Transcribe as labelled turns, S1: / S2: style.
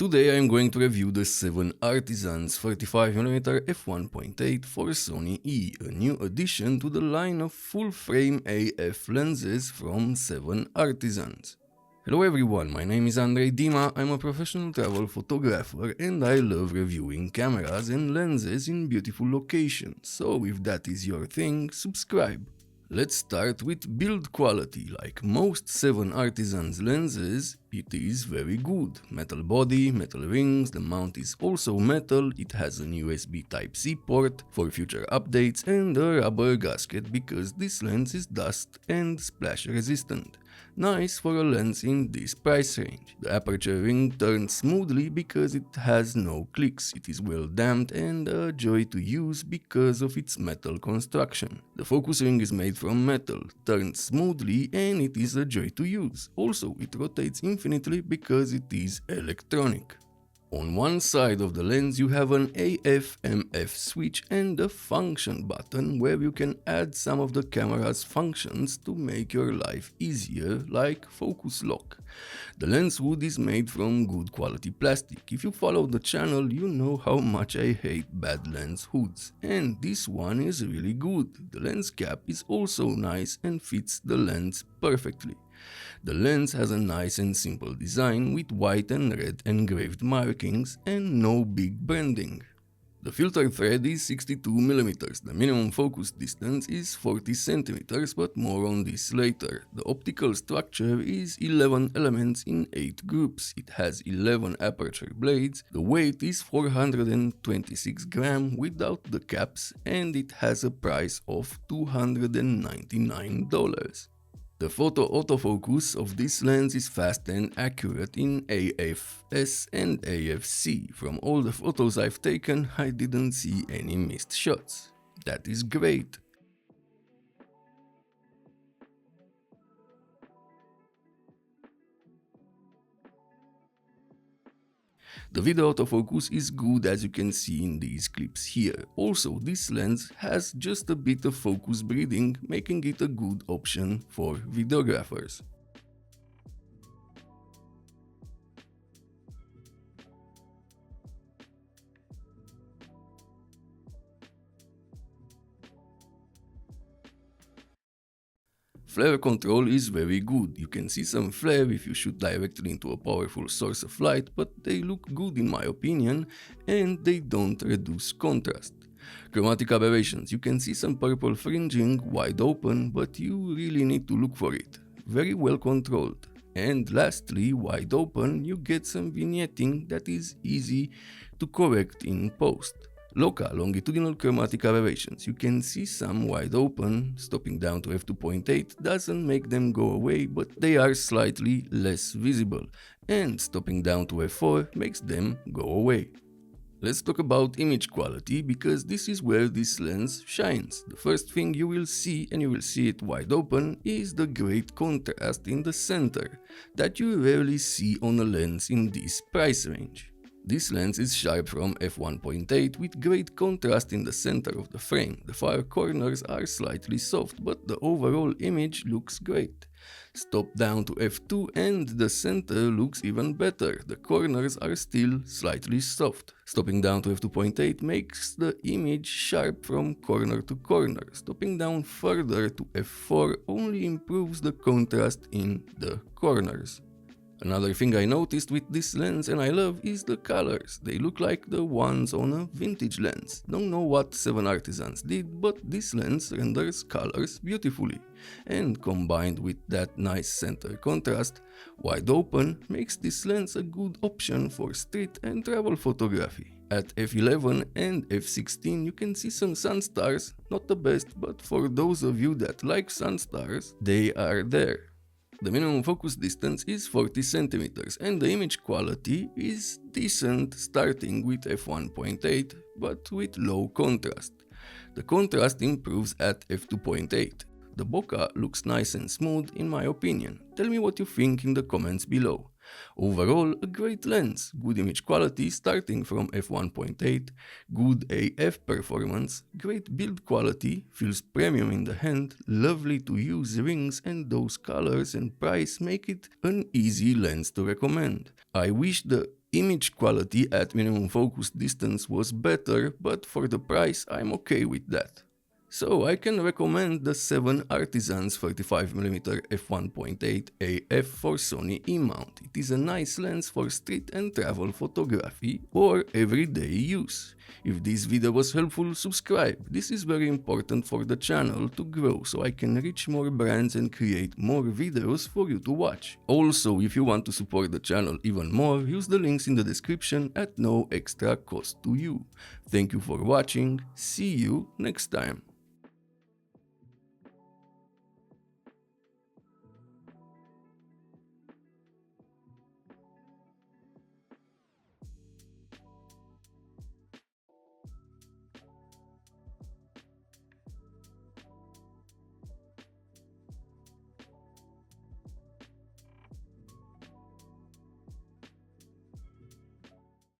S1: Today I am going to review the 7Artisans 35mm f1.8 for Sony E, a new addition to the line of full-frame AF lenses from 7Artisans. Hello everyone, my name is Andrei Dima, I'm a professional travel photographer and I love reviewing cameras and lenses in beautiful locations, so if that is your thing, subscribe. Let's start with build quality. Like most 7Artisans lenses, it is very good. Metal body, metal rings, the mount is also metal, it has an USB Type-C port for future updates and a rubber gasket because this lens is dust and splash resistant. Nice for a lens in this price range. The aperture ring turns smoothly because it has no clicks, it is well damped and a joy to use because of its metal construction. The focus ring is made from metal, turns smoothly and it is a joy to use. Also, it rotates infinitely because it is electronic. On one side of the lens you have an AF/MF switch and a function button where you can add some of the camera's functions to make your life easier, like focus lock. The lens hood is made from good quality plastic. If you follow the channel you know how much I hate bad lens hoods, and this one is really good. The lens cap is also nice and fits the lens perfectly. The lens has a nice and simple design with white and red engraved markings and no big branding. The filter thread is 62mm, the minimum focus distance is 40cm, but more on this later. The optical structure is 11 elements in 8 groups, it has 11 aperture blades, the weight is 426 grams without the caps and it has a price of $299. The photo autofocus of this lens is fast and accurate in AFS and AFC. From all the photos I've taken, I didn't see any missed shots. That is great. The video autofocus is good as you can see in these clips here. Also, this lens has just a bit of focus breathing, making it a good option for videographers. Flare control is very good. You can see some flare if you shoot directly into a powerful source of light, but they look good in my opinion and they don't reduce contrast. Chromatic aberrations. You can see some purple fringing wide open, but you really need to look for it. Very well controlled. And lastly, wide open, you get some vignetting that is easy to correct in post. Local longitudinal chromatic aberrations. You can see some wide open. Stopping down to f2.8 doesn't make them go away, but they are slightly less visible, and stopping down to f4 makes them go away. Let's talk about image quality, because this is where this lens shines. The first thing you will see, and you will see it wide open, is the great contrast in the center that you rarely see on a lens in this price range. This lens is sharp from f1.8 with great contrast in the center of the frame. The far corners are slightly soft, but the overall image looks great. Stop down to f2 and the center looks even better. The corners are still slightly soft. Stopping down to f2.8 makes the image sharp from corner to corner. Stopping down further to f4 only improves the contrast in the corners. Another thing I noticed with this lens and I love is the colors. They look like the ones on a vintage lens. Don't know what 7Artisans did, but this lens renders colors beautifully. And combined with that nice center contrast, wide open makes this lens a good option for street and travel photography. At f11 and f16 you can see some sun stars, not the best, but for those of you that like sun stars, they are there. The minimum focus distance is 40cm and the image quality is decent, starting with f1.8 but with low contrast. The contrast improves at f2.8. The bokeh looks nice and smooth in my opinion. Tell me what you think in the comments below. Overall, a great lens, good image quality starting from f1.8, good AF performance, great build quality, feels premium in the hand, lovely to use rings, and those colors and price make it an easy lens to recommend. I wish the Image quality at minimum focus distance was better, but for the price I'm okay with that. So I can recommend the 7Artisans 35mm f1.8 AF for Sony E mount. It is a nice lens for street and travel photography or everyday use. If this video was helpful, subscribe. This is very important for the channel to grow so I can reach more brands and create more videos for you to watch. Also, if you want to support the channel even more, use the links in the description at no extra cost to you. Thank you for watching. See you next time.